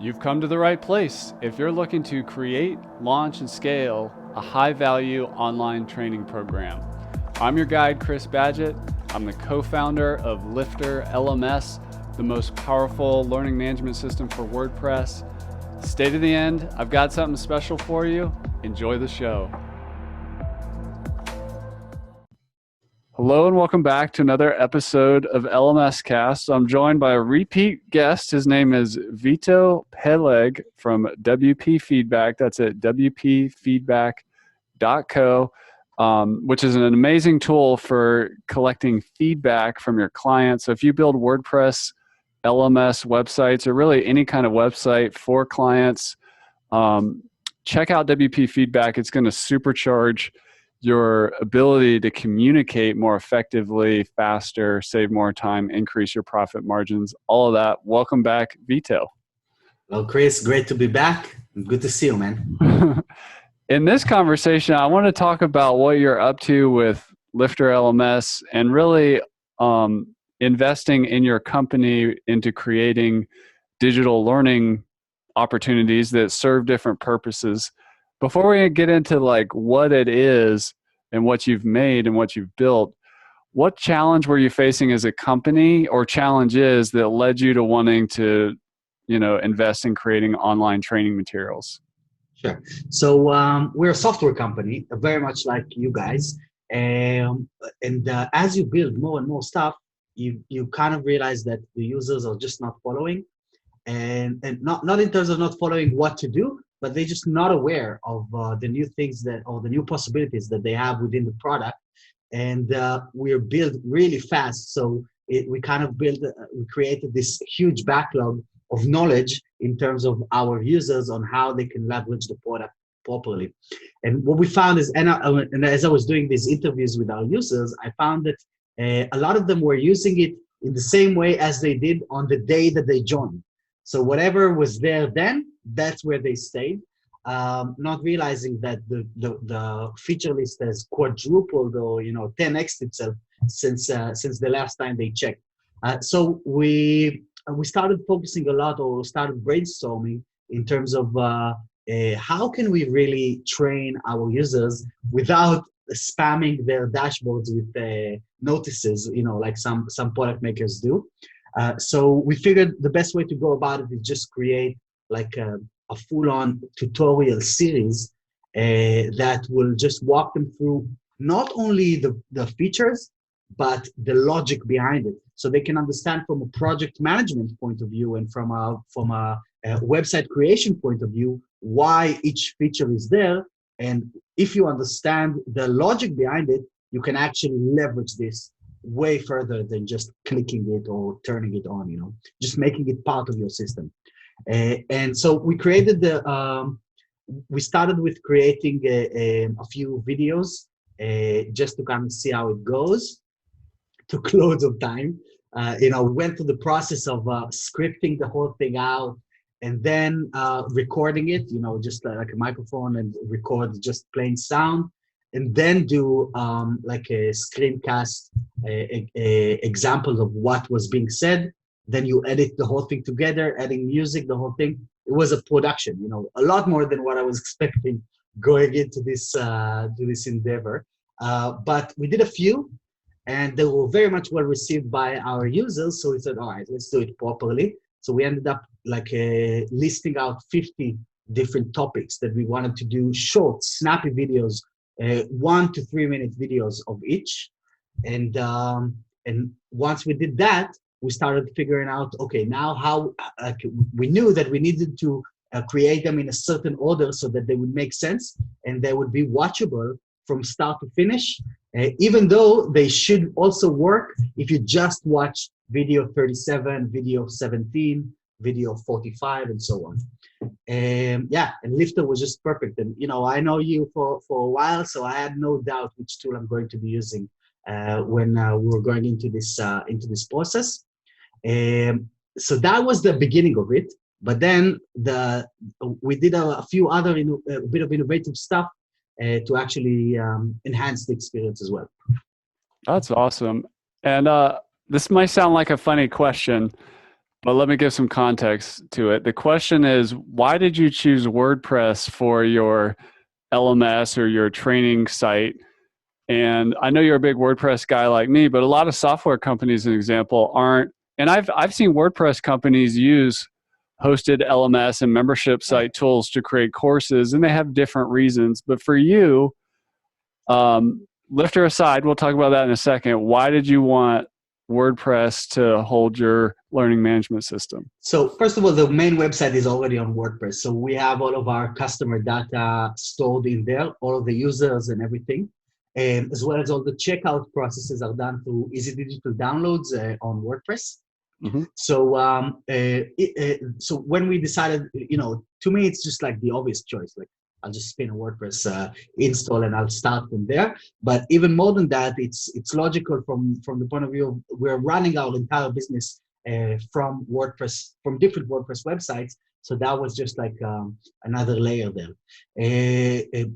You've come to the right place if you're looking to create, launch, and scale a high-value online training program. I'm your guide, Chris Badgett. I'm the co-founder of LifterLMS, the most powerful learning management system for WordPress. Stay to the end. I've got something special for you. Enjoy the show. Hello and welcome back to another episode of LMScast. I'm joined by a repeat guest. His name is Vito Peleg from WP Feedback. That's at wpfeedback.co, which is an amazing tool for collecting feedback from your clients. So if you build WordPress, LMS websites, or really any kind of website for clients, check out WP Feedback. It's going to supercharge your ability to communicate more effectively, faster, save more time, increase your profit margins, all of that. Welcome back, Vito. Well, Chris, great to be back. Good to see you, man. In this conversation, I want to talk about what you're up to with LifterLMS and really investing in your company into creating digital learning opportunities that serve different purposes. Before we get into like what it is and what you've made and what you've built, what challenge were you facing as a company or challenges that led you to wanting to, invest in creating online training materials? Sure. So we're a software company, very much like you guys. And as you build more and more stuff, you kind of realize that the users are just not following. And not in terms of not following what to do, but they're just not aware of the new things or the new possibilities that they have within the product. And we're built really fast. So we created this huge backlog of knowledge in terms of our users on how they can leverage the product properly. And what we found is, and as I was doing these interviews with our users, I found that a lot of them were using it in the same way as they did on the day that they joined. So whatever was there then, that's where they stayed, not realizing that the feature list has quadrupled or 10x itself since the last time they checked. So we started focusing a lot, or started brainstorming in terms of how can we really train our users without spamming their dashboards with notices, like some product makers do. So we figured the best way to go about it is just create like a full-on tutorial series that will just walk them through not only the features, but the logic behind it. So they can understand from a project management point of view and from a website creation point of view, why each feature is there. And if you understand the logic behind it, you can actually leverage this way further than just clicking it or turning it on, just making it part of your system. And so we created we started with creating a few videos just to kind of see how it goes. Took loads of time. Went through the process of scripting the whole thing out and then recording it, just like a microphone and record just plain sound. And then do like a screencast examples of what was being said. Then you edit the whole thing together, adding music, the whole thing. It was a production, a lot more than what I was expecting going into this endeavor. But we did a few, and they were very much well received by our users. So we said, all right, let's do it properly. So we ended up like listing out 50 different topics that we wanted to do, short, snappy videos. 1 to 3 minute videos of each, and once we did that, we started figuring out, okay, now how we knew that we needed to create them in a certain order so that they would make sense and they would be watchable from start to finish, even though they should also work if you just watch video 37, video 17, video 45, and so on. And Lifter was just perfect. And I know you for a while, so I had no doubt which tool I'm going to be using when we were going into this process. So that was the beginning of it. But then we did a few other a bit of innovative stuff to actually enhance the experience as well. That's awesome. And this might sound like a funny question, But let me give some context to it. The question is, why did you choose WordPress for your LMS or your training site? And I know you're a big WordPress guy like me, but a lot of software companies, an example, aren't. And I've seen WordPress companies use hosted LMS and membership site tools to create courses, and they have different reasons. But for you, Lifter aside, we'll talk about that in a second. Why did you want WordPress to hold your learning management system? So first of all, the main website is already on WordPress. So we have all of our customer data stored in there, all of the users and everything. And as well as all the checkout processes are done through easy digital downloads on WordPress. Mm-hmm. So when we decided, to me, it's just like the obvious choice. Like I'll just spin a WordPress install and I'll start from there. But even more than that, it's logical from the point of view of we're running our entire business from WordPress, from different WordPress websites. So that was just like another layer there.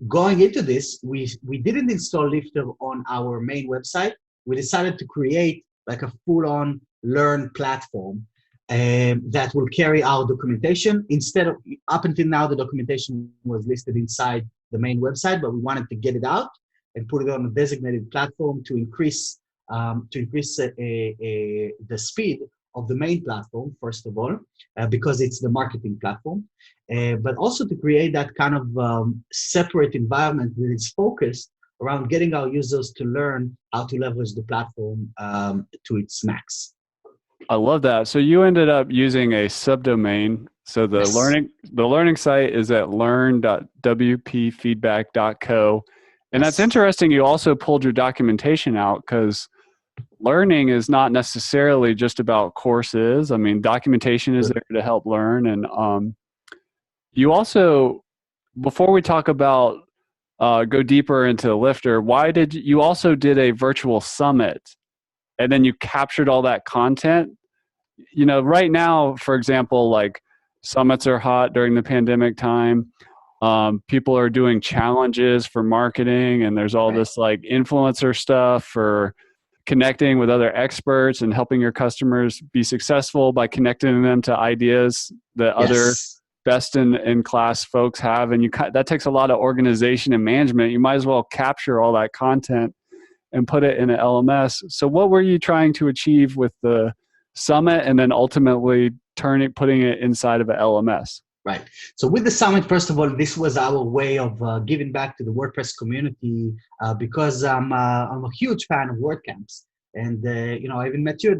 Going into this, we didn't install Lifter on our main website. We decided to create like a full-on Learn platform that will carry our documentation. Instead of, up until now, the documentation was listed inside the main website, but we wanted to get it out and put it on a designated platform to increase the speed of the main platform, first of all, because it's the marketing platform, but also to create that kind of separate environment that is focused around getting our users to learn how to leverage the platform to its max. I love that. So you ended up using a subdomain. So the learning site is at learn.wpfeedback.co. And that's interesting. You also pulled your documentation out because learning is not necessarily just about courses. I mean, documentation is there to help learn. And you also, before we talk about go deeper into Lifter, you also did a virtual summit and then you captured all that content? Right now, for example, like summits are hot during the pandemic time. People are doing challenges for marketing, and there's all this like influencer stuff for connecting with other experts and helping your customers be successful by connecting them to ideas that other best in class folks have. And that takes a lot of organization and management. You might as well capture all that content and put it in an LMS. So what were you trying to achieve with the summit and then ultimately putting it inside of an LMS? Right. So with the summit, first of all, this was our way of giving back to the WordPress community because I'm a huge fan of WordCamps. And, I even met you at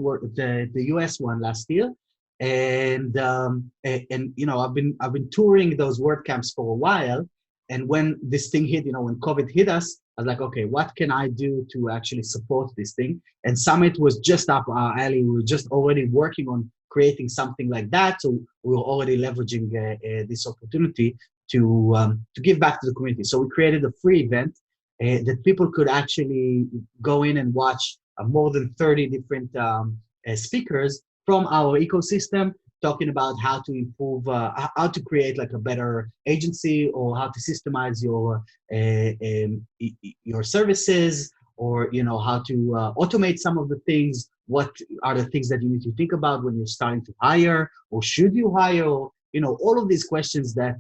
the US one last year. And I've been touring those WordCamps for a while. And when this thing hit, when COVID hit us, I was like, okay, what can I do to actually support this thing? And Summit was just up our alley. We were just already working on creating something like that. So we were already leveraging this opportunity to give back to the community. So we created a free event that people could actually go in and watch more than 30 different speakers from our ecosystem, talking about how to improve, how to create like a better agency, or how to systemize your services, or how to automate some of the things. What are the things that you need to think about when you're starting to hire, or should you hire? All of these questions that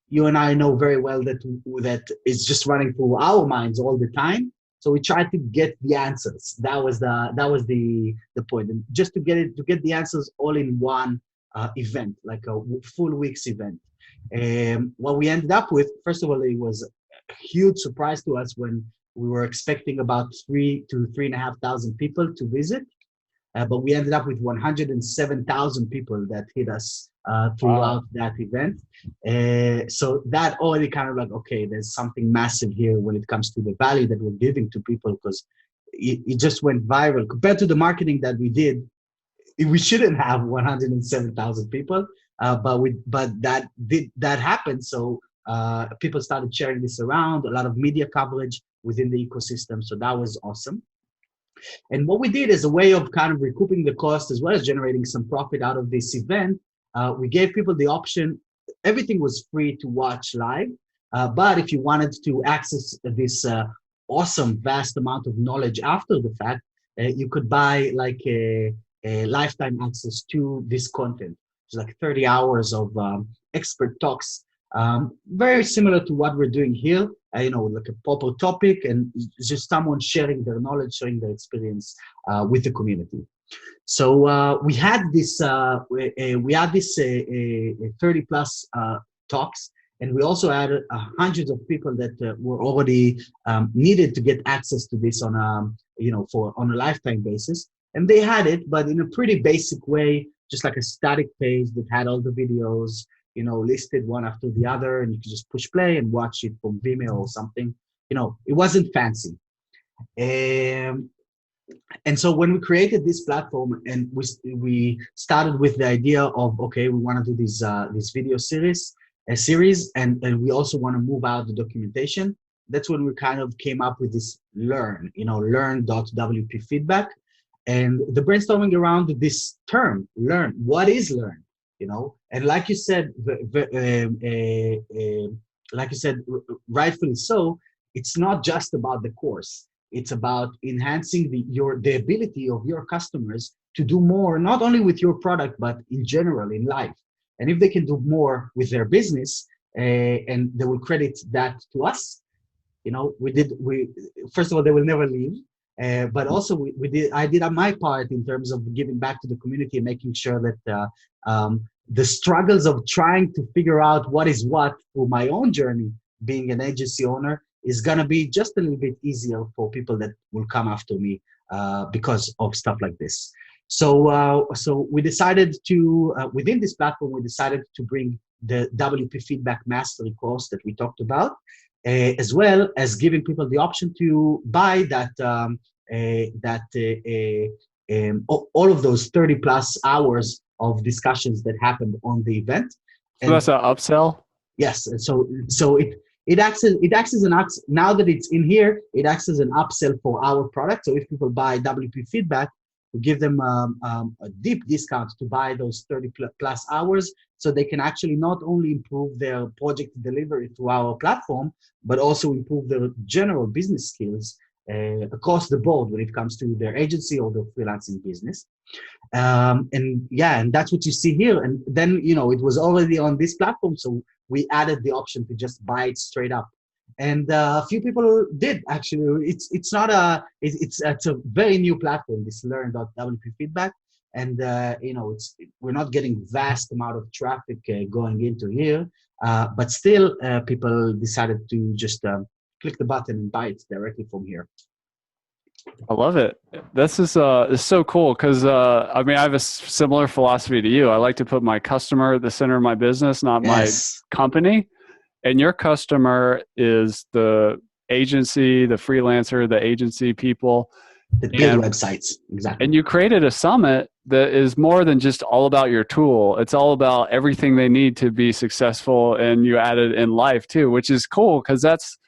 you and I know very well that is just running through our minds all the time. So we tried to get the answers. That was the point, and just to get the answers all in one event, like a full week's event. What we ended up with, first of all, it was a huge surprise to us when we were expecting about 3,000 to 3,500 people to visit, but we ended up with 107,000 people that hit us throughout that event. So that already kind of like, okay, there's something massive here when it comes to the value that we're giving to people, because it just went viral compared to the marketing that we did. We shouldn't have 107,000 people, but that happened. So people started sharing this around, a lot of media coverage within the ecosystem. So that was awesome. And what we did as a way of kind of recouping the cost as well as generating some profit out of this event, we gave people the option. Everything was free to watch live, but if you wanted to access this awesome, vast amount of knowledge after the fact, you could buy like lifetime access to this content. It's like 30 hours of expert talks, very similar to what we're doing here. Like a proper topic, and it's just someone sharing their knowledge, sharing their experience with the community. So we had this 30 plus talks, and we also had hundreds of people that were already needed to get access to this on a lifetime basis, and they had it, but in a pretty basic way, just like a static page that had all the videos, listed one after the other, and you could just push play and watch it from Vimeo or something. It wasn't fancy. And so when we created this platform, and we started with the idea of, okay, we want to do this video series, and we also want to move out the documentation. That's when we kind of came up with this learn.wp feedback, and the brainstorming around this term, learn. What is learn? And like you said, rightfully so, it's not just about the course. It's about enhancing the ability of your customers to do more, not only with your product, but in general in life. And if they can do more with their business, and they will credit that to us, first of all, they will never leave. But also I did on my part in terms of giving back to the community and making sure that the struggles of trying to figure out what is what through my own journey, being an agency owner, is going to be just a little bit easier for people that will come after me because of stuff like this. So we decided to, within this platform, we decided to bring the WP Feedback Mastery course that we talked about, as well as giving people the option to buy all of those 30 plus hours of discussions that happened on the event. So that's an upsell? Yes. And so it acts as now that it's in here, it acts as an upsell for our product. So if people buy WP Feedback, we give them a deep discount to buy those 30 plus hours, so they can actually not only improve their project delivery through our platform, but also improve their general business skills across the board when it comes to their agency or their freelancing business. And that's what you see here. And then, it was already on this platform, so we added the option to just buy it straight up. And a few people did, actually. It's a very new platform, this learn.wp feedback. And, we're not getting vast amount of traffic going into here, but still people decided to just click the button and buy it directly from here. I love it. This is so cool because I have a similar philosophy to you. I like to put my customer at the center of my business, not my company. And your customer is the agency, the freelancer, the agency people. The build websites, exactly. And you created a summit that is more than just all about your tool. It's all about everything they need to be successful, and you added in life too, which is cool because that's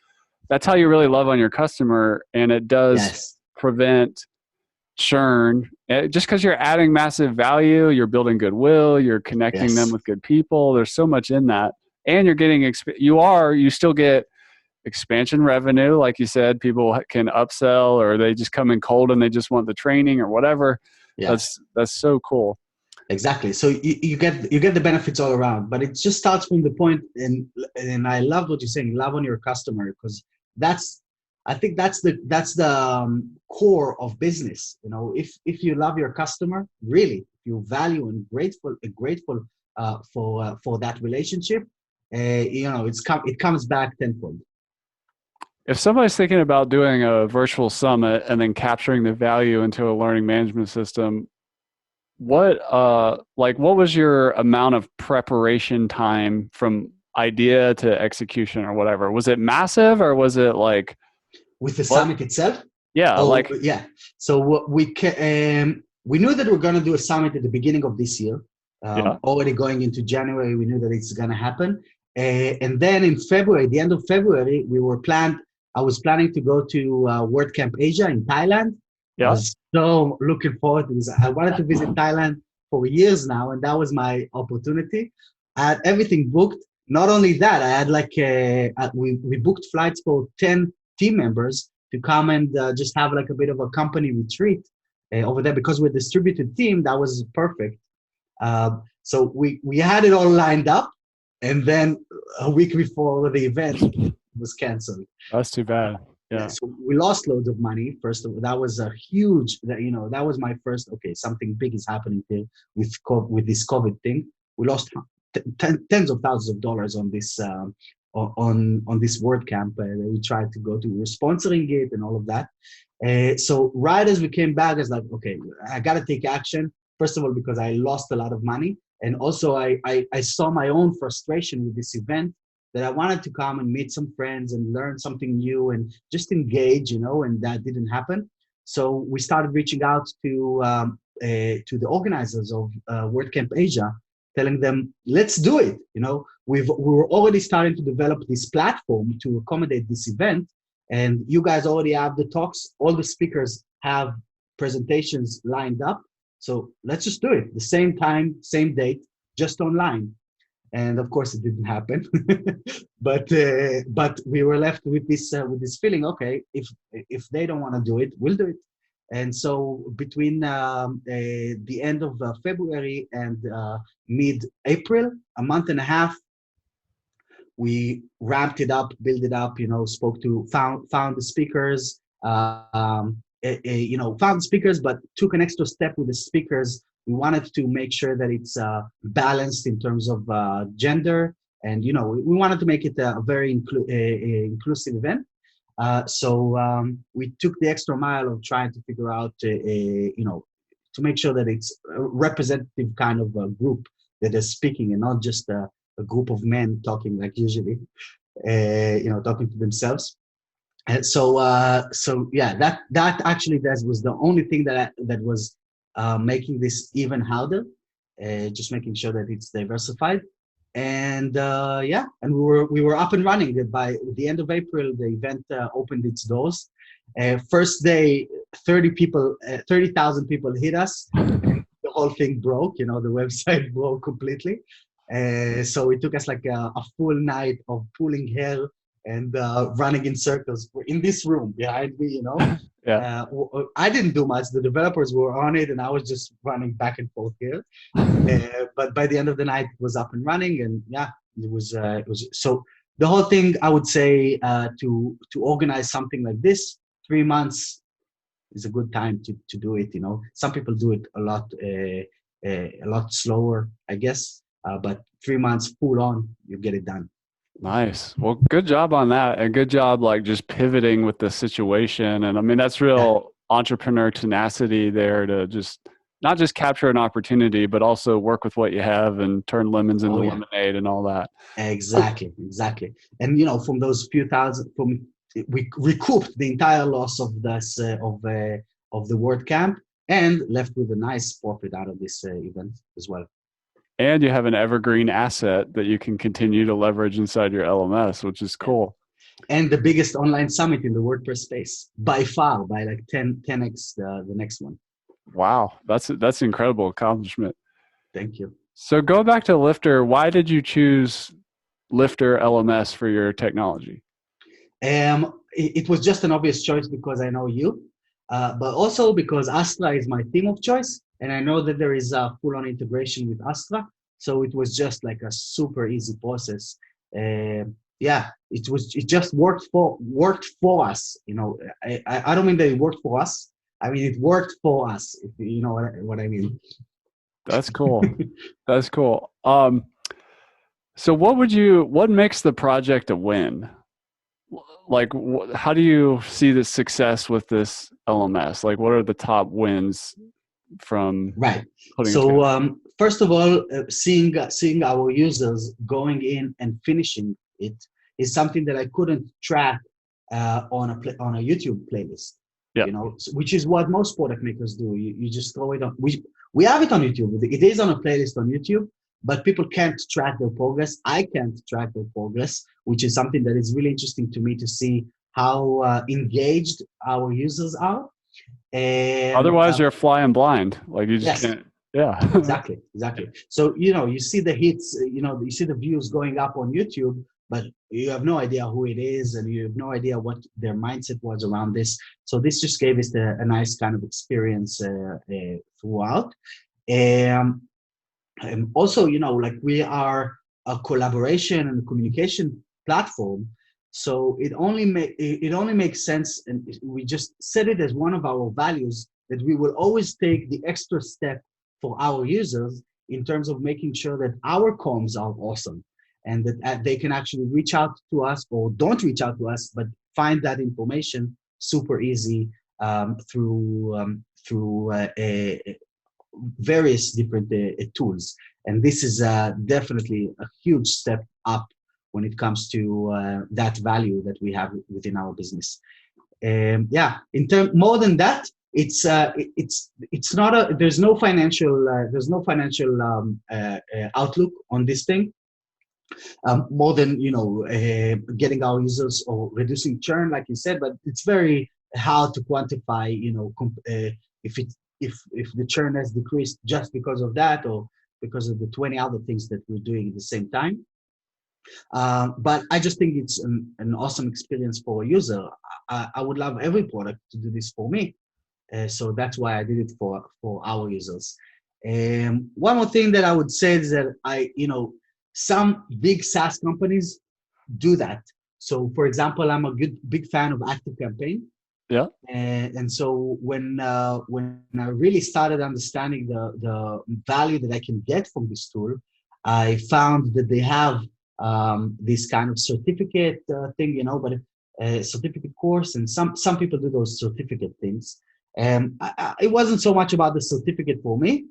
how you really love on your customer, and it does prevent churn. Just because you're adding massive value, you're building goodwill, you're connecting them with good people. There's so much in that, and you're getting you still get expansion revenue, like you said. People can upsell, or they just come in cold and they just want the training or whatever. That's so cool. Exactly. So you get the benefits all around, but it just starts from the point, and I love what you're saying, love on your customer, because I think that's the core of business. If you love your customer, really, if you value and grateful for that relationship, it comes back tenfold. If somebody's thinking about doing a virtual summit and then capturing the value into a learning management system, what was your amount of preparation time from idea to execution or whatever? Was it massive, or was it like with the summit itself? Yeah, So we knew that we're going to do a summit at the beginning of this year. Already going into January, we knew that it's going to happen. And then in February, the end of February, I was planning to go to WordCamp Asia in Thailand. I was so looking forward to this. I wanted to visit Thailand for years now, and that was my opportunity. I had everything booked. Not only that, I had we booked flights for 10 team members to come and just have like a bit of a company retreat over there because we're a distributed team. That was perfect. So we had it all lined up, and then a week before the event, it was canceled. That's too bad. Yeah. So we lost loads of money. First of all, that was a huge. That was my first. Okay, something big is happening here with this COVID thing. We lost tens of thousands of dollars on this on this WordCamp that we tried to go to. We were sponsoring it and all of that. So right as we came back, I was like, okay, I got to take action. First of all, because I lost a lot of money, and also I saw my own frustration with this event, that I wanted to come and meet some friends and learn something new and just engage, and that didn't happen. So we started reaching out to the organizers of WordCamp Asia, telling them, let's do it. We were already starting to develop this platform to accommodate this event, and you guys already have the talks. All the speakers have presentations lined up. So let's just do it. The same time, same date, just online. And of course, it didn't happen. but we were left with this feeling. Okay, if they don't want to do it, we'll do it. And so between the end of February and mid-April, a month and a half, we ramped it up, built it up. Found the speakers. Found the speakers, but took an extra step with the speakers. We wanted to make sure that it's balanced in terms of gender, and we wanted to make it a very inclusive event. So we took the extra mile of trying to figure out, to make sure that it's a representative kind of a group that is speaking, and not just a group of men talking like usually, talking to themselves. And so yeah, that actually was the only thing that was making this even harder, just making sure that it's diversified. And and we were up and running. By the end of April, the event opened its doors. First day, 30,000 people hit us, and the whole thing broke. The website broke completely. So it took us like a full night of pulling hair and running in circles in this room behind me. Yeah. I didn't do much. The developers were on it, and I was just running back and forth here. But by the end of the night, it was up and running, and yeah, it was. So the whole thing, I would say, to organize something like this, 3 months is a good time to do it. Some people do it a lot slower, I guess. But 3 months full on, you get it done. Nice. Well, good job on that. And good job, like, just pivoting with the situation. And I mean, that's real entrepreneur tenacity there, to just not just capture an opportunity, but also work with what you have and turn lemons into lemonade and all that. Exactly. And, from those few thousand, we recouped the entire loss of this, of the WordCamp, and left with a nice profit out of this event as well. And you have an evergreen asset that you can continue to leverage inside your LMS, which is cool. And the biggest online summit in the WordPress space, by far, by like 10x the next one. Wow, that's an incredible accomplishment. Thank you. So go back to Lifter. Why did you choose LifterLMS for your technology? It was just an obvious choice because I know you, but also because Astra is my theme of choice. And I know that there is a full-on integration with Astra, so it was just like a super easy process. It just worked for us. I don't mean that it worked for us. I mean it worked for us. If you know what I mean. That's cool. That's cool. So what makes the project a win? Like, how do you see the success with this LMS? Like, what are the top wins from putting so first of all, seeing our users going in and finishing it is something that I couldn't track on a YouTube playlist. Which is what most product makers do. You just throw it on. We have it on YouTube. It is on a playlist on YouTube, but people can't track their progress. I can't track their progress, which is something that is really interesting to me, to see how engaged our users are. And otherwise you're flying blind. Like, you just can't. Yeah. Exactly. So, you see the hits, you see the views going up on YouTube, but you have no idea who it is, and you have no idea what their mindset was around this. So this just gave us a nice kind of experience throughout. Um, and also, like we are a collaboration and communication platform, so it only makes sense, and we just set it as one of our values that we will always take the extra step for our users in terms of making sure that our comms are awesome, and that they can actually reach out to us or don't reach out to us, but find that information super easy through various different tools. And this is definitely a huge step up when it comes to that value that we have within our business. Yeah, more than that, it's not there's no financial outlook on this thing. More than getting our users or reducing churn, like you said, but it's very hard to quantify. If the churn has decreased just because of that, or because of the 20 other things that we're doing at the same time. But I just think it's an awesome experience for a user. I would love every product to do this for me. So that's why I did it for our users. One more thing that I would say is that some big SaaS companies do that. So for example, I'm a big fan of ActiveCampaign. Yeah. And so when I really started understanding the value that I can get from this tool, I found that they have this kind of certificate thing, but a certificate course, and some people do those certificate things. And it wasn't so much about the certificate for me,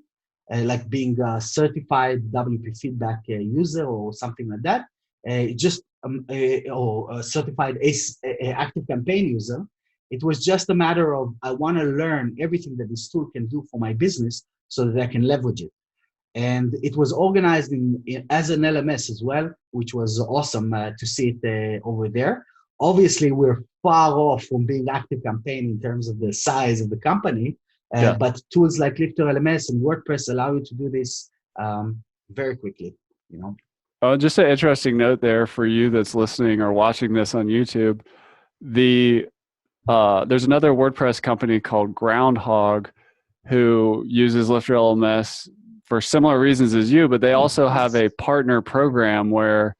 like being a certified WP feedback user or something like that. Just or a certified ActiveCampaign user. It was just a matter of I want to learn everything that this tool can do for my business so that I can leverage it. And it was organized as an LMS as well, which was awesome to see it over there. Obviously, we're far off from being ActiveCampaign in terms of the size of the company, but tools like LifterLMS and WordPress allow you to do this very quickly. Just an interesting note there for you that's listening or watching this on YouTube. There's another WordPress company called Groundhog who uses LifterLMS for similar reasons as you, but they also have a partner program where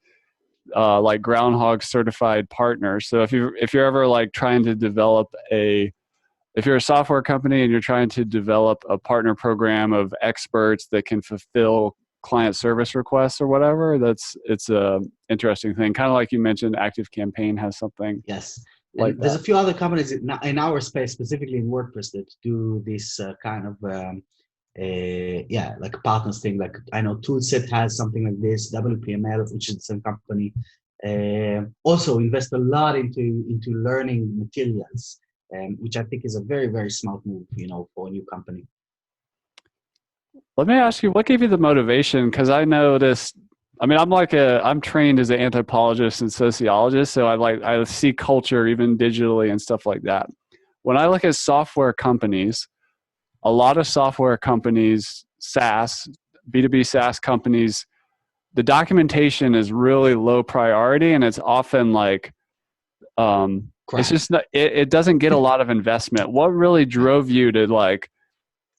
like Groundhog certified partners. So if you're ever like trying to develop if you're a software company and you're trying to develop a partner program of experts that can fulfill client service requests or whatever, it's a interesting thing. Kind of like you mentioned, ActiveCampaign has something. Yes. Like there's a few other companies in our space, specifically in WordPress, that do this kind of like partners thing. Like I know Toolset has something like this. WPML, which is the same company, also invest a lot into learning materials, which I think is a very, very smart move, for a new company. Let me ask you, what gave you the motivation? Because I noticed, I'm trained as an anthropologist and sociologist, so I see culture even digitally and stuff like that. When I look at software companies, a lot of software companies, SaaS, B2B SaaS companies, the documentation is really low priority, and it's often like, it's just not, it doesn't get a lot of investment. What really drove you to like,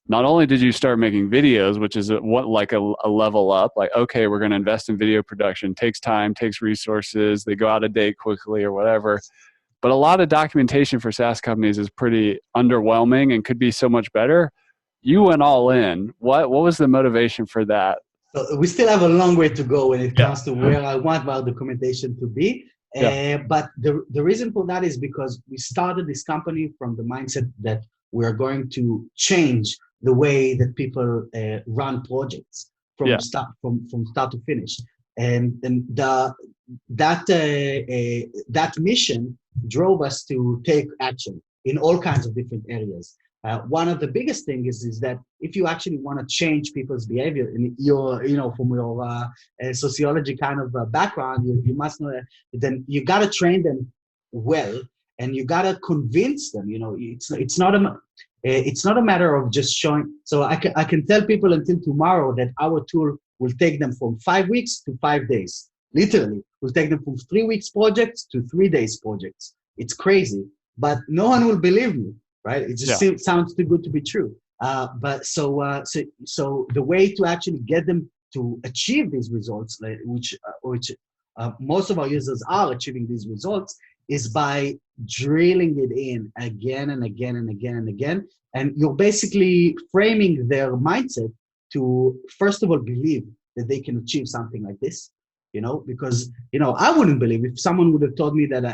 not only did you start making videos, which is a level up, like, okay, we're going to invest in video production, takes time, takes resources, they go out of date quickly or whatever. But a lot of documentation for SaaS companies is pretty underwhelming and could be so much better. You went all in. What was the motivation for that? So we still have a long way to go when it comes to where I want our documentation to be. But the reason for that is because we started this company from the mindset that we're going to change the way that people run projects from start to finish, and that mission drove us to take action in all kinds of different areas. One of the biggest things is that if you actually want to change people's behavior, and from your sociology kind of background, you must know that then you got to train them well, and you got to convince them. It's not a matter of just showing. So I can tell people until tomorrow that our tool will take them from 5 weeks to 5 days. Literally, we'll take them from 3 weeks projects to 3 days projects. It's crazy, but no one will believe me, right? It just Yeah. sounds too good to be true. So the way to actually get them to achieve these results, which most of our users are achieving these results, is by drilling it in again and again and again and again. And you're basically framing their mindset to, first of all, believe that they can achieve something like this. Because I wouldn't believe if someone would have told me that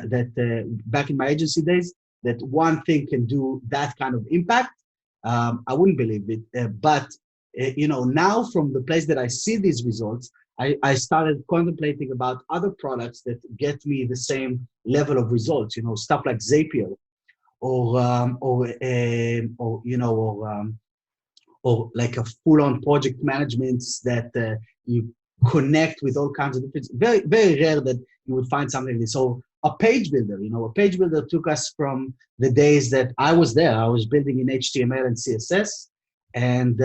back in my agency days that one thing can do that kind of impact. I wouldn't believe it. But now from the place that I see these results, I started contemplating about other products that get me the same level of results. Stuff like Zapier, or like a full-on project management that you connect with all kinds of different. Very, very rare that you would find something like this. So a page builder, a page builder took us from the days that I was there. I was building in HTML and CSS, and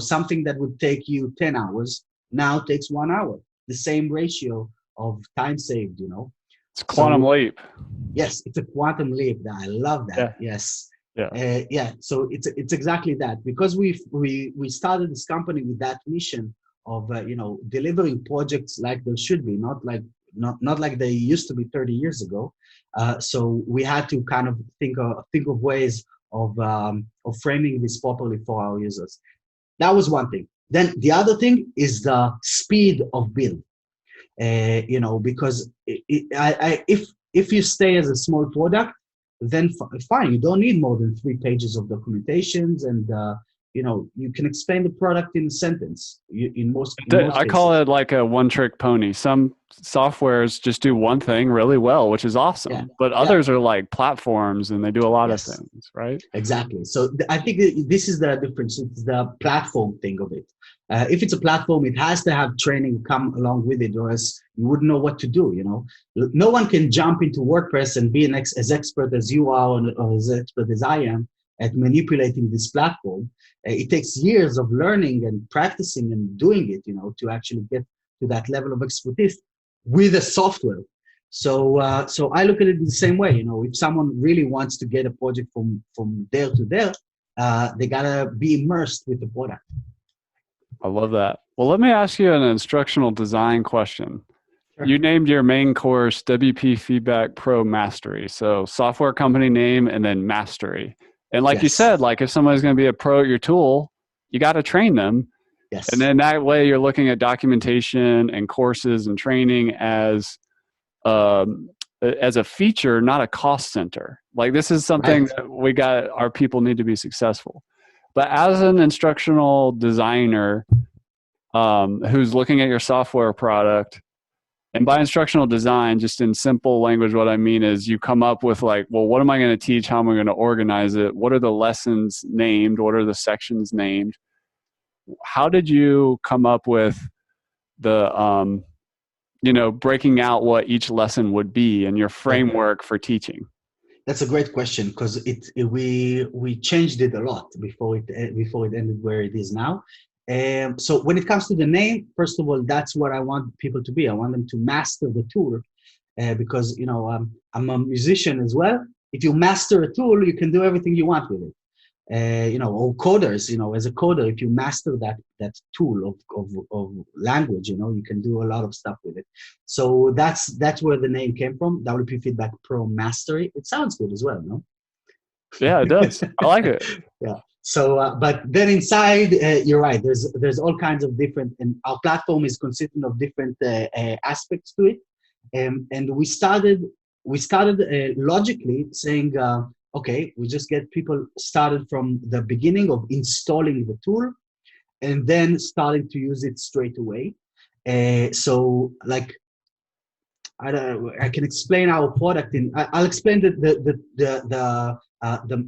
something that would take you 10 hours now takes 1 hour. The same ratio of time saved. It's quantum leap. Yes, it's a quantum leap. I love that. Yeah. Yes. Yeah. So it's exactly that, because we started this company with that mission of delivering projects like there should be, not like they used to be 30 years ago. So we had to kind of think of ways of framing this properly for our users. That was one thing. Then the other thing is the speed of build. Because if you stay as a small product, then fine, you don't need more than 3 pages of documentations, and you can explain the product in a sentence. In most I call cases. it like a one-trick pony. Some softwares just do one thing really well, which is awesome. But others are like platforms, and they do a lot of things, right? Exactly. So I think this is the difference. It's the platform thing of it. If it's a platform, it has to have training come along with it, or else you wouldn't know what to do. No one can jump into WordPress and be as expert as you are, or as expert as I am at manipulating this platform. It takes years of learning and practicing and doing it, to actually get to that level of expertise with a software. So I look at it the same way. If someone really wants to get a project from there to there, they gotta be immersed with the product. I love that. Well, let me ask you an instructional design question. Sure. You named your main course WP Feedback Pro Mastery. So software company name and then mastery. And like you said, like if somebody's going to be a pro at your tool, you got to train them. Yes. And then that way you're looking at documentation and courses and training as a feature, not a cost center. Like this is something that our people need to be successful. But as an instructional designer who's looking at your software product, and by instructional design, just in simple language, what I mean is you come up with like, well, what am I going to teach? How am I going to organize it? What are the lessons named? What are the sections named? How did you come up with the, breaking out what each lesson would be and your framework for teaching? That's a great question, because we changed it a lot before it ended where it is now. So when it comes to the name, first of all, that's what I want people to be. I want them to master the tool, because I'm a musician as well. If you master a tool, you can do everything you want with it. Or coders, as a coder, if you master that tool of language, you can do a lot of stuff with it. So that's where the name came from. WP Feedback Pro Mastery. It sounds good as well, no? Yeah, it does. I like it. Yeah. So, but then inside, you're right. There's all kinds of different, and our platform is consistent of different aspects to it. And we started logically saying, okay, we just get people started from the beginning of installing the tool, and then starting to use it straight away. So, like, I can explain our product I'll explain the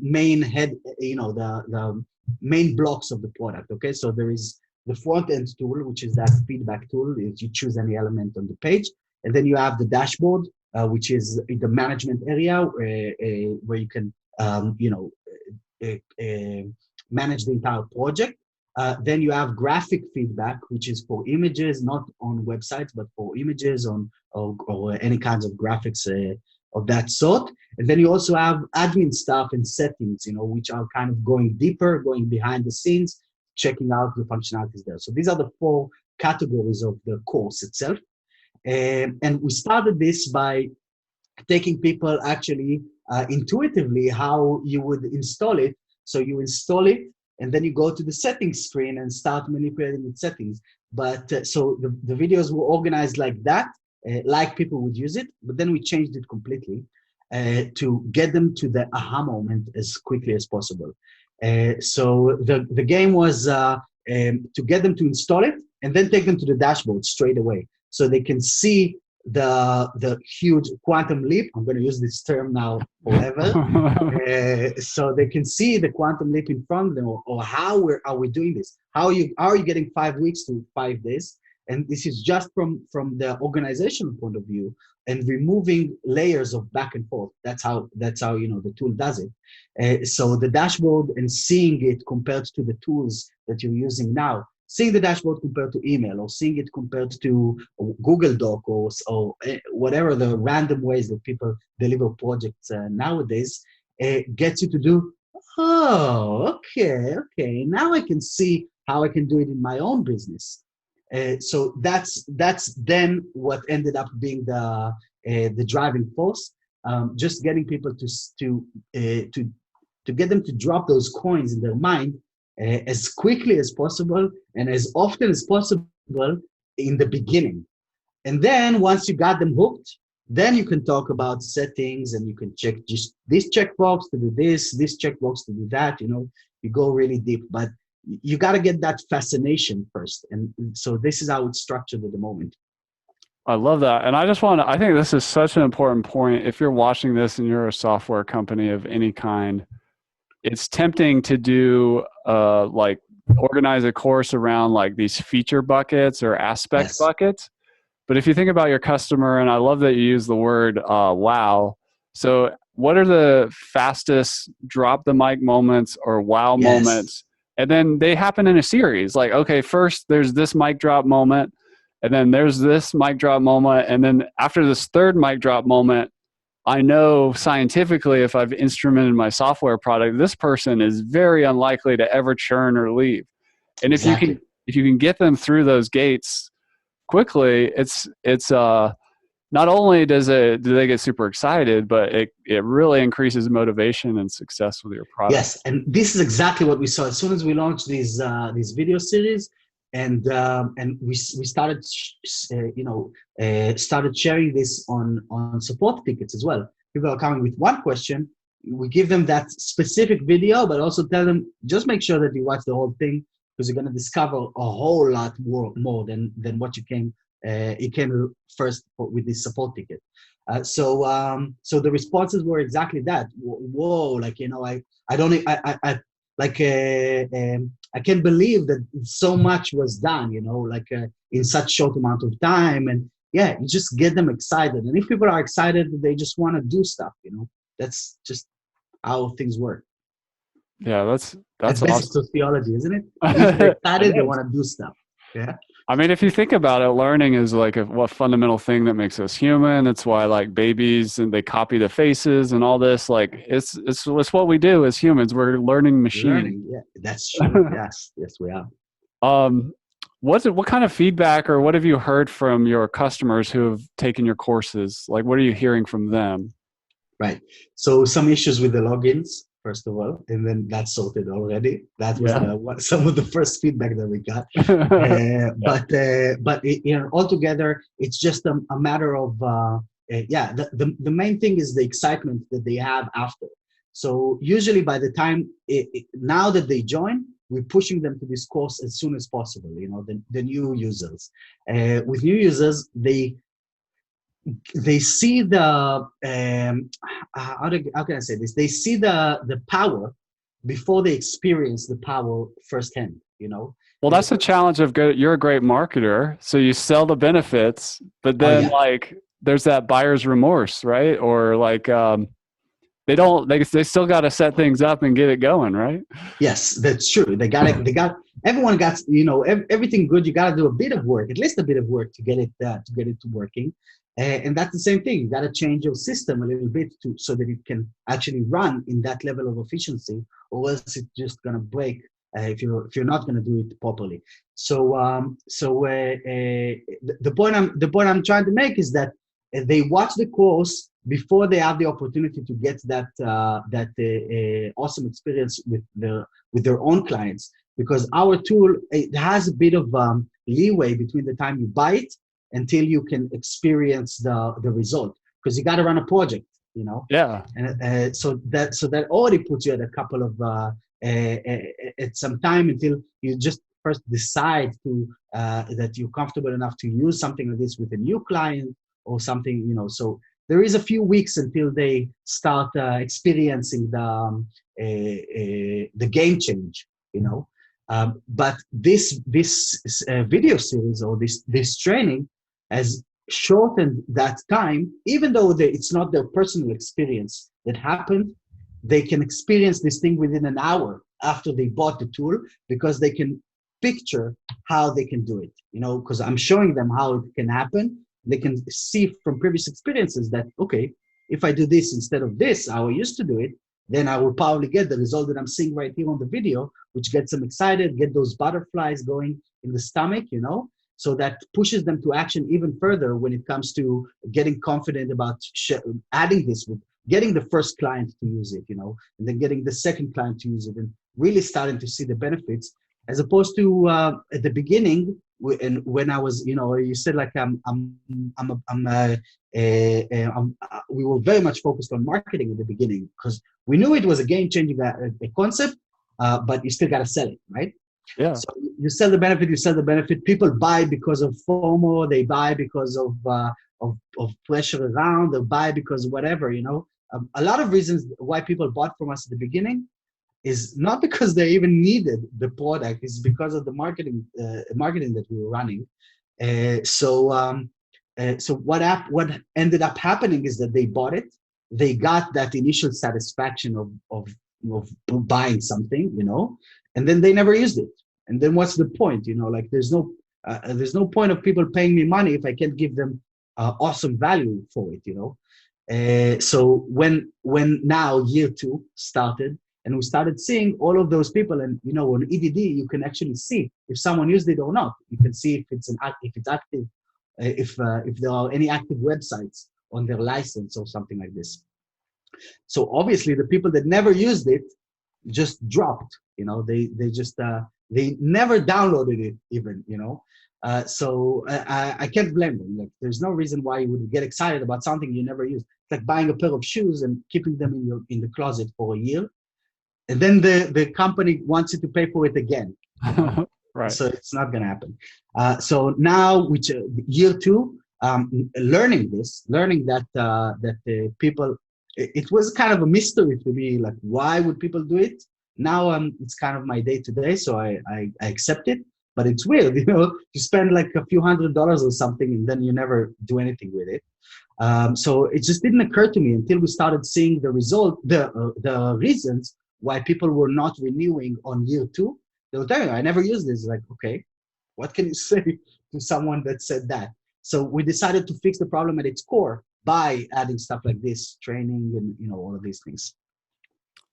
main head, the main blocks of the product. Okay, so there is the front end tool, which is that feedback tool. If you choose any element on the page, and then you have the dashboard, which is the management area where you can manage the entire project. Then you have graphic feedback, which is for images, not on websites, but for images or any kinds of graphics of that sort. And then you also have admin stuff and settings, which are kind of going deeper, going behind the scenes, checking out the functionalities there. So these are the 4 categories of the course itself. And we started this by taking people actually intuitively how you would install it. So you install it, and then you go to the settings screen and start manipulating with settings. But so the videos were organized like that, like people would use it, but then we changed it completely to get them to the aha moment as quickly as possible. So the game was to get them to install it and then take them to the dashboard straight away, so they can see the huge quantum leap. I'm going to use this term now forever. So they can see the quantum leap in front of them, or how are we doing this? How are you getting 5 weeks to 5 days? And this is just from the organizational point of view, and removing layers of back and forth. That's how the tool does it. So the dashboard and seeing it compared to the tools that you're using now, seeing the dashboard compared to email, or seeing it compared to Google Doc, or whatever the random ways that people deliver projects nowadays, gets you to do, okay, now I can see how I can do it in my own business. So that's then what ended up being the driving force. Just getting people to get them to drop those coins in their mind as quickly as possible and as often as possible in the beginning. And then once you got them hooked, then you can talk about settings, and you can check just this checkbox to do this checkbox to do that. You go really deep, but you got to get that fascination first. And so this is how it's structured at the moment. I love that. And I think this is such an important point. If you're watching this and you're a software company of any kind, it's tempting to do like organize a course around like these feature buckets or aspect buckets. But if you think about your customer, and I love that you use the word wow. So what are the fastest drop the mic moments or wow moments? And then they happen in a series. Like, okay, first there's this mic drop moment, and then there's this mic drop moment. And then after this third mic drop moment, I know scientifically, if I've instrumented my software product, this person is very unlikely to ever churn or leave. And if you can get them through those gates quickly, it's not only do they get super excited, but it really increases motivation and success with your product. Yes, and this is exactly what we saw as soon as we launched these video series, and we started started sharing this on support tickets as well. People are coming with one question. We give them that specific video, but also tell them just make sure that you watch the whole thing, because you're going to discover a whole lot more than what you came first with this support ticket. So the responses were exactly that. Whoa, I can't believe that so much was done, in such short amount of time. And yeah, you just get them excited. And if people are excited, they just want to do stuff, that's just how things work. Yeah, that's basic awesome. Sociology, isn't it? If they're excited, they want to do stuff. Yeah. I mean, if you think about it, learning is like what fundamental thing that makes us human. It's why like babies and they copy the faces and all this. Like it's what we do as humans. We're learning machines. Yeah, that's true. yes, we are. What kind of feedback or what have you heard from your customers who have taken your courses? Like, what are you hearing from them? Right. So some issues with the logins, first of all, and then that's sorted already. That was some of the first feedback that we got. But altogether, it's just a matter of the main thing is the excitement that they have after. So usually by the time now that they join, we're pushing them to this course as soon as possible. The new users. With new users, they see the how can I say this? They see the power before they experience the power firsthand. Well, that's the challenge of you're a great marketer, so you sell the benefits, but then like there's that buyer's remorse, right? Or like they still got to set things up and get it going, right? Yes, that's true. Everyone got, everything good. You got to do a bit of work, at least a bit of work to get it to working. And that's the same thing. You got to change your system a little bit so that it can actually run in that level of efficiency, or else it's just gonna break if you're not gonna do it properly. So the point I'm trying to make is that they watch the course before they have the opportunity to get that awesome experience with their own clients, because our tool, it has a bit of leeway between the time you buy it until you can experience the result, because you got to run a project, Yeah. And so that already puts you at a couple of at some time until you just first decide to that you're comfortable enough to use something like this with a new client or something, so there is a few weeks until they start experiencing the game change, but this video series or this training has shortened that time. Even though it's not their personal experience that happened, they can experience this thing within an hour after they bought the tool, because they can picture how they can do it, because I'm showing them how it can happen. They can see from previous experiences that, okay, if I do this instead of this, how I used to do it, then I will probably get the result that I'm seeing right here on the video, which gets them excited, get those butterflies going in the stomach, so that pushes them to action even further when it comes to getting confident about adding this, with getting the first client to use it, and then getting the second client to use it, and really starting to see the benefits, as opposed to at the beginning, and when I was, you said like we were very much focused on marketing at the beginning, because we knew it was a game-changing concept, but you still got to sell it, right? Yeah. So you sell the benefit. People buy because of FOMO. They buy because of pressure around. They buy because whatever, a lot of reasons why people bought from us at the beginning is not because they even needed the product. It's because of the marketing that we were running. So what ended up happening is that they bought it. They got that initial satisfaction of buying something, and then they never used it. And then what's the point? Like there's no point of people paying me money if I can't give them awesome value for it, so when now year 2 started, and we started seeing all of those people, and on EDD you can actually see if someone used it or not. You can see if it's active, if there are any active websites on their license or something like this. So obviously the people that never used it just dropped. They never downloaded it even. So I can't blame them. Like there's no reason why you would get excited about something you never used. It's like buying a pair of shoes and keeping them in the closet for a year, and then the company wants you to pay for it again. Right. So it's not going to happen. So now, which year 2, learning that the people, it was kind of a mystery to me. Like, why would people do it? Now it's kind of my day to day, so I accept it. But it's weird, you spend like a few $100s or something, and then you never do anything with it. So it just didn't occur to me until we started seeing the result, the reasons why people were not renewing on year 2. They will tell you, I never used this. Like, okay, what can you say to someone that said that? So we decided to fix the problem at its core by adding stuff like this, training, and all of these things.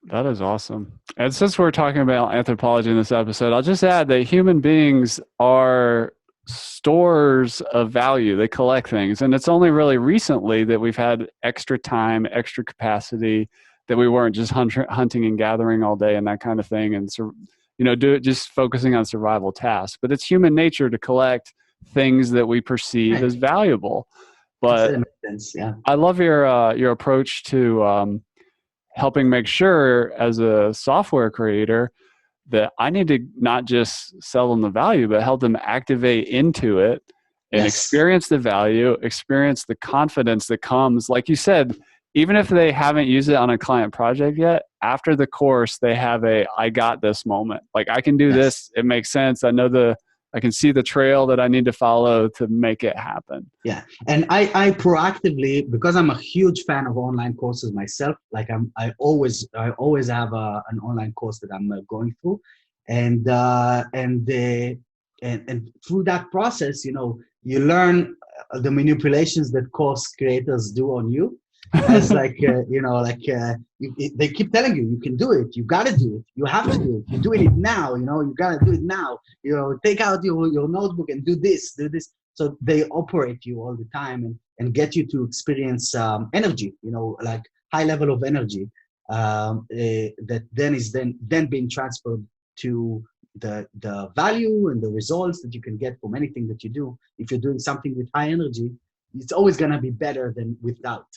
That is awesome. And since we're talking about anthropology in this episode, I'll just add that human beings are stores of value. They collect things. And it's only really recently that we've had extra time, extra capacity, that we weren't just hunting and gathering all day and that kind of thing. And so, just focusing on survival tasks. But it's human nature to collect things that we perceive as valuable. But that makes sense, yeah. I love your approach to helping make sure as a software creator that I need to not just sell them the value, but help them activate into it and experience the value, experience the confidence that comes. Like you said, even if they haven't used it on a client project yet, after the course, they have I got this moment. Like I can do this. It makes sense. I know I can see the trail that I need to follow to make it happen. Yeah, and I proactively, because I'm a huge fan of online courses myself. Like I always have an online course that I'm going through, and and through that process, you learn the manipulations that course creators do on you. As like they keep telling you can do it, you got to do it, you have to do it, you're doing it now, you got to do it now, take out your notebook and do this. So they operate you all the time and get you to experience energy, like high level of energy that then is then being transferred to the value and the results that you can get from anything that you do. If you're doing something with high energy, it's always going to be better than without.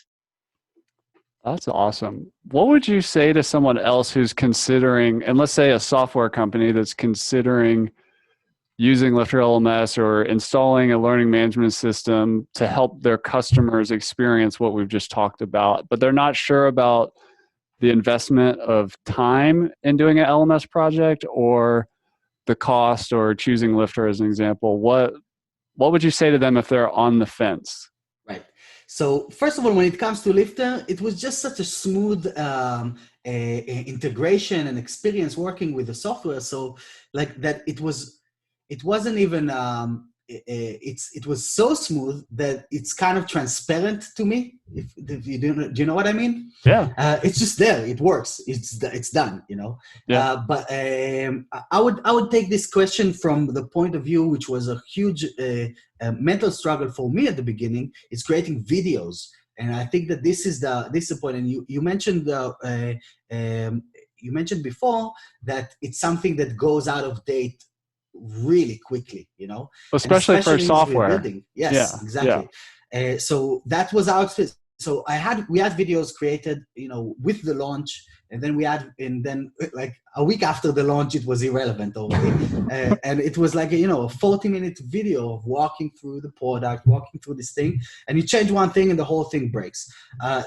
That's awesome. What would you say to someone else who's considering, and let's say a software company that's considering using LifterLMS or installing a learning management system to help their customers experience what we've just talked about, but they're not sure about the investment of time in doing an LMS project or the cost, or choosing Lifter as an example? What would you say to them if they're on the fence? Right. So first of all, when it comes to Lifter, it was just such a smooth integration and experience working with the software. So like that, it wasn't even, it was so smooth that it's kind of transparent to me. If you do you know what I mean? Yeah. It's just there. It works. It's done. Yeah. But I would take this question from the point of view, which was a huge mental struggle for me at the beginning. Is creating videos, and I think that this is the point. And you mentioned you mentioned before that it's something that goes out of date really quickly, Especially for software. building. Yes, yeah. exactly. Yeah. So that was our experience. So we had videos created, with the launch, and then like a week after the launch, it was irrelevant already. And it was like, a 40-minute video of walking through the product, walking through this thing, and you change one thing and the whole thing breaks.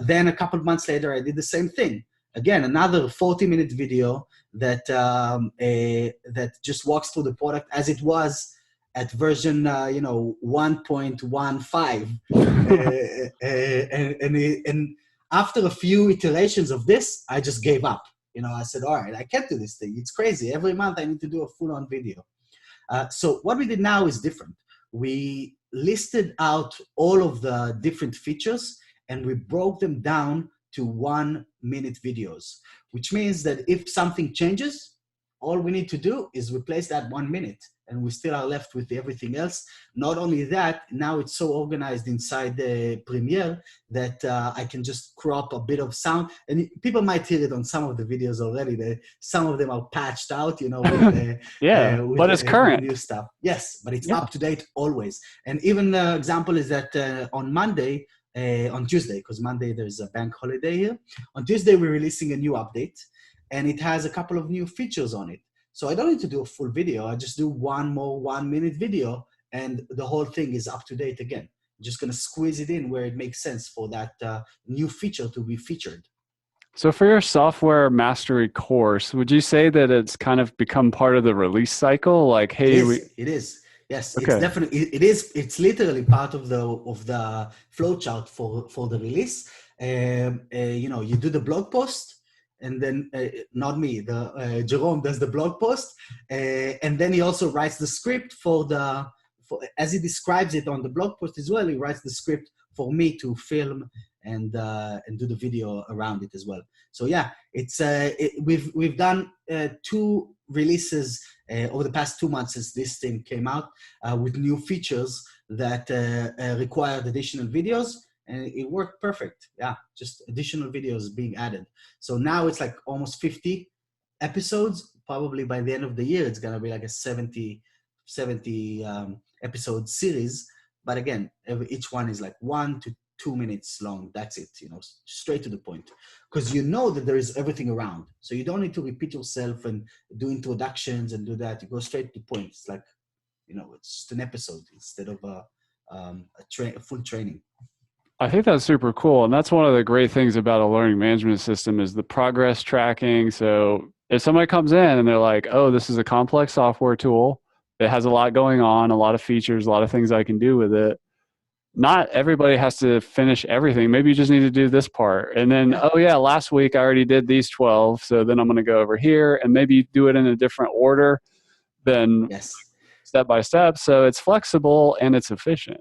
Then a couple of months later, I did the same thing. Again, another 40-minute video that that just walks through the product as it was at version 1.15, and after a few iterations of this, I just gave up. I said, all right, I can't do this thing. It's crazy. Every month I need to do a full-on video. So what we did now is different. We listed out all of the different features and we broke them down to 1-minute videos, which means that if something changes, all we need to do is replace that 1 minute and we still are left with everything else. Not only that, now it's so organized inside the Premiere that I can just crop a bit of sound, and people might hear it on some of the videos already. Some of them are patched out, with, but it's current. New stuff. Yes, but it's up to date always. And even the example is that on Tuesday, because Monday there's a bank holiday here. On Tuesday, we're releasing a new update, and it has a couple of new features on it. So I don't need to do a full video. I just do one more 1-minute video, and the whole thing is up to date again. I'm just going to squeeze it in where it makes sense for that new feature to be featured. So for your software mastery course, would you say that it's kind of become part of the release cycle? Like, hey, it is. Yes, okay. It's definitely, it is. It's literally part of the flowchart for the release. You do the blog post, and then not me, Jerome does the blog post, and then he also writes the script as he describes it on the blog post as well. He writes the script for me to film and do the video around it as well. So yeah, we've done 2 releases over the past 2 months since this thing came out with new features that required additional videos. And it worked perfect. Yeah, just additional videos being added. So now it's like almost 50 episodes. Probably by the end of the year, it's going to be like a 70 episode series. But again, each one is like 1 to 2 minutes long. That's it, straight to the point. Because that there is everything around. So you don't need to repeat yourself and do introductions and do that. You go straight to the point. It's like, it's just an episode instead of a full training. I think that's super cool. And that's one of the great things about a learning management system is the progress tracking. So if somebody comes in and they're like, oh, this is a complex software tool, It has a lot going on, a lot of features, a lot of things I can do with it. Not everybody has to finish everything. Maybe you just need to do this part. And then, Yeah. oh yeah, last week I already did these 12. So then I'm going to go over here, and maybe you do it in a different order than Yes. step by step. So it's flexible and it's efficient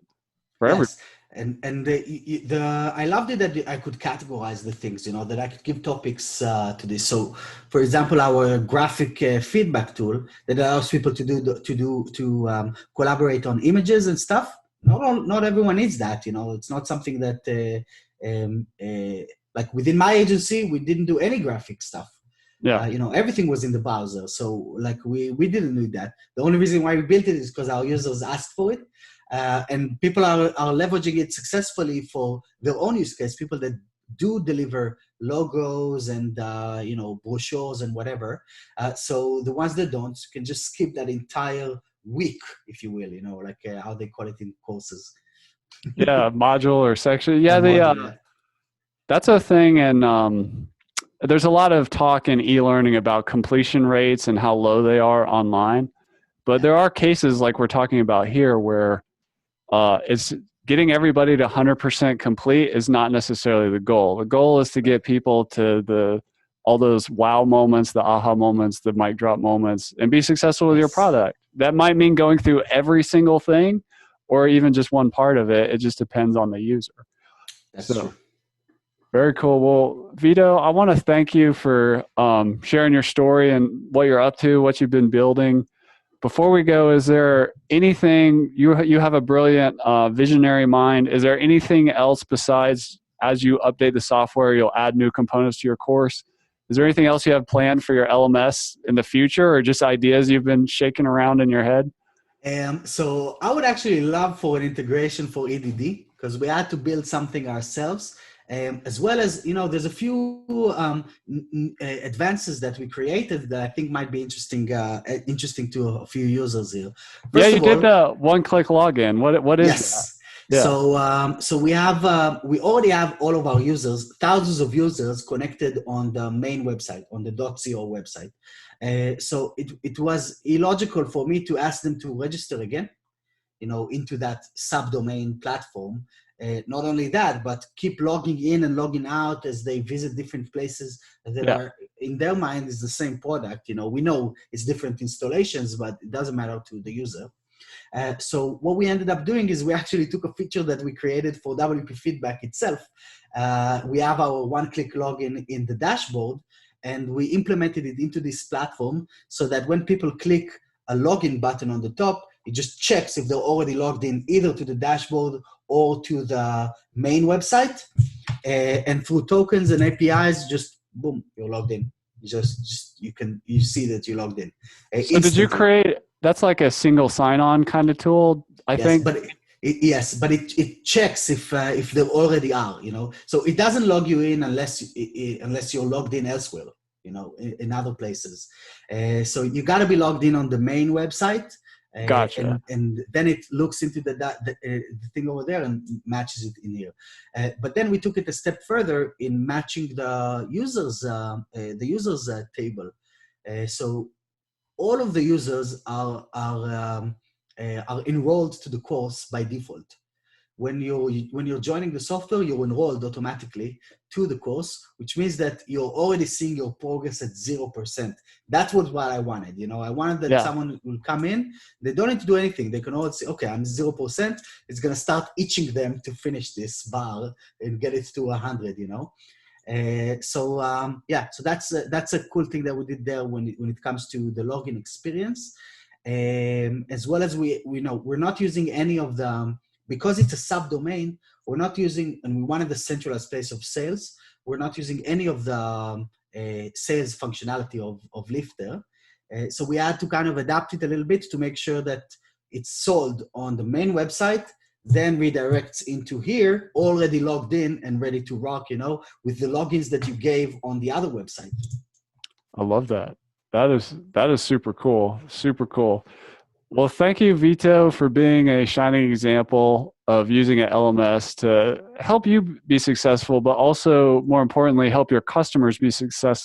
for everybody. Yes, and the I loved it that I could categorize the things, you know, that I could give topics to this. So, for example, our graphic feedback tool that allows people to collaborate on images and stuff. Not everyone needs that, you know. It's not something that like within my agency we didn't do any graphic stuff. Yeah. You know, everything was in the browser, so like we didn't need that. The only reason why we built it is because our users asked for it. And people are leveraging it successfully for their own use case. People that do deliver logos and you know, brochures and whatever. So the ones that don't can just skip that entire week, if you will. You know, like how they call it in courses. Yeah, module or section. A Yeah, module, yeah. that's a thing. And there's a lot of talk in e-learning about completion rates and how low they are online. But Yeah. there are cases like we're talking about here where it's getting everybody to 100% complete is not necessarily the goal. The goal is to get people to all those wow moments, the aha moments, the mic drop moments, and be successful with your Yes. product. That might mean going through every single thing or even just one part of it. It just depends on the user. That's So true. very cool. Well, Vito, I want to thank you for sharing your story and what you're up to, what you've been building. Before we go, is there anything, you have a brilliant visionary mind, is there anything else besides as you update the software, you'll add new components to your course? Is there anything else you have planned for your LMS in the future, or just ideas you've been shaking around in your head? So I would actually love for an integration for EDD because we had to build something ourselves. As well as, you know, there's a few advances that we created that I think might be interesting to a few users here. Yeah, First you of did all, the one-click login. What is that? yes. Yeah, So we already have all of our users, thousands of users connected on the main website, on the .co website. So it was illogical for me to ask them to register again, you know, into that subdomain platform. Not only that, but keep logging in and logging out as they visit different places that yeah, are in their mind is the same product. You know, we know it's different installations, but it doesn't matter to the user. So what we ended up doing is we actually took a feature that we created for WP Feedback itself. We have our one-click login in the dashboard, and we implemented it into this platform so that when people click a login button on the top, it just checks if they're already logged in either to the dashboard or to the main website. And through tokens and APIs, just boom, you're logged in. You see that you logged in So did you instantly. create, that's like a single sign-on kind of tool, I Yes, think? but it checks if they already are, you know. So it doesn't log you in unless you're logged in elsewhere, you know, in other places. So you got to be logged in on the main website, Gotcha. and then it looks into the thing over there and matches it in here. But then we took it a step further in matching the users table. So all of the users are enrolled to the course by default. When you're joining the software, you're enrolled automatically to the course, which means that you're already seeing your progress at 0%. That was what I wanted. You know, I wanted that Yeah. someone will come in, they don't need to do anything. They can always say, okay, I'm 0%. It's going to start itching them to finish this bar and get it to 100, you know. So that's a cool thing that we did there when it comes to the login experience. As well as we know we're not using any of the, because it's a subdomain, we're not using, and we wanted the centralized place of sales, we're not using any of the sales functionality of Lifter. So we had to kind of adapt it a little bit to make sure that it's sold on the main website, then redirects into here, already logged in and ready to rock, you know, with the logins that you gave on the other website. I love that. That is super cool. Super cool. Well, thank you, Vito, for being a shining example of using an LMS to help you be successful, but also more importantly, help your customers be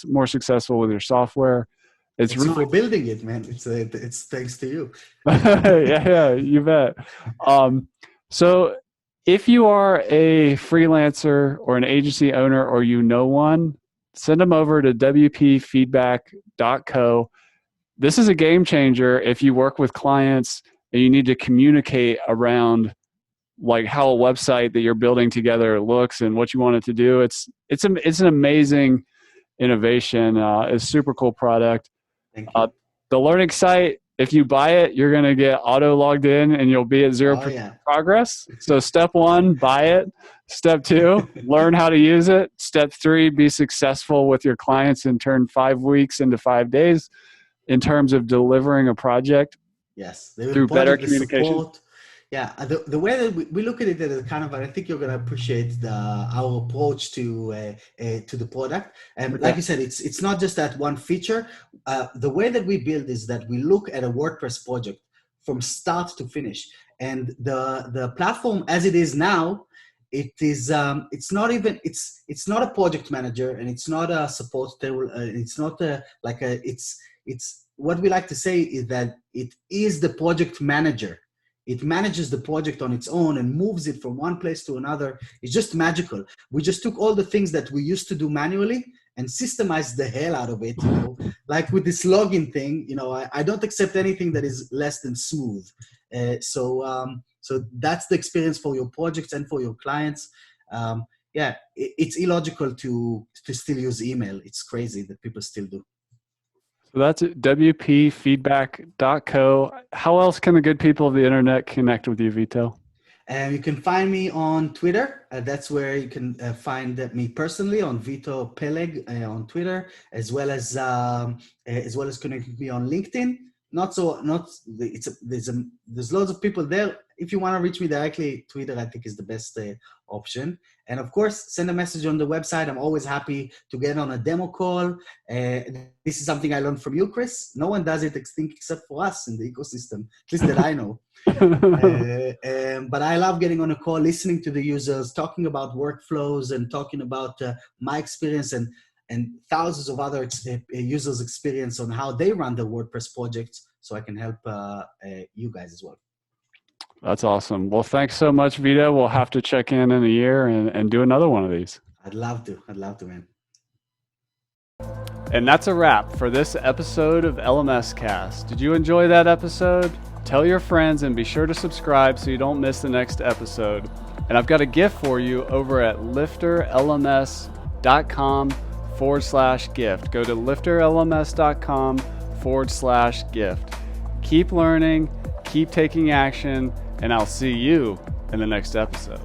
more successful with your software. It's really for building it, man. It's thanks to you. yeah, you bet. So if you are a freelancer or an agency owner or you know one, send them over to wpfeedback.co. This is a game changer if you work with clients and you need to communicate around like how a website that you're building together looks and what you want it to do. It's an amazing innovation. It's a super cool product. Thank you. The learning site, if you buy it, you're going to get auto logged in and you'll be at 0% progress. So step 1, buy it. Step 2, learn how to use it. Step 3, be successful with your clients and turn 5 weeks into 5 days in terms of delivering a project. Yes, through better communication. Support. Yeah, the way that we look at it is kind of, I think you're going to appreciate our approach to the product. And like you said, it's not just that one feature. The way that we build is that we look at a WordPress project from start to finish, and the platform as it is now, it's not a project manager, and it's not a support table. It's not it's what we like to say is that it is the project manager. It manages the project on its own and moves it from one place to another. It's just magical. We just took all the things that we used to do manually and systemized the hell out of it. You know, like with this login thing, you know, I don't accept anything that is less than smooth. So that's the experience for your projects and for your clients. It's illogical to still use email. It's crazy that people still do. So that's wpfeedback.co. How else can the good people of the internet connect with you, Vito? You can find me on Twitter. That's where you can find me personally, on Vito Peleg on Twitter, as well as connect with me on LinkedIn. There's loads of people there. If you want to reach me directly, Twitter I think is the best option. And of course, send a message on the website. I'm always happy to get on a demo call. This is something I learned from you, Chris. No one does it, I think, except for us in the ecosystem, at least that I know. But I love getting on a call, listening to the users, talking about workflows, and talking about my experience and thousands of other users' experience on how they run their WordPress projects, so I can help you guys as well. That's awesome. Well, thanks so much, Vito. We'll have to check in a year and do another one of these. I'd love to, man. And that's a wrap for this episode of LMScast. Did you enjoy that episode? Tell your friends and be sure to subscribe so you don't miss the next episode. And I've got a gift for you over at LifterLMS.com/gift. Go to LifterLMS.com/gift. Keep learning, keep taking action, and I'll see you in the next episode.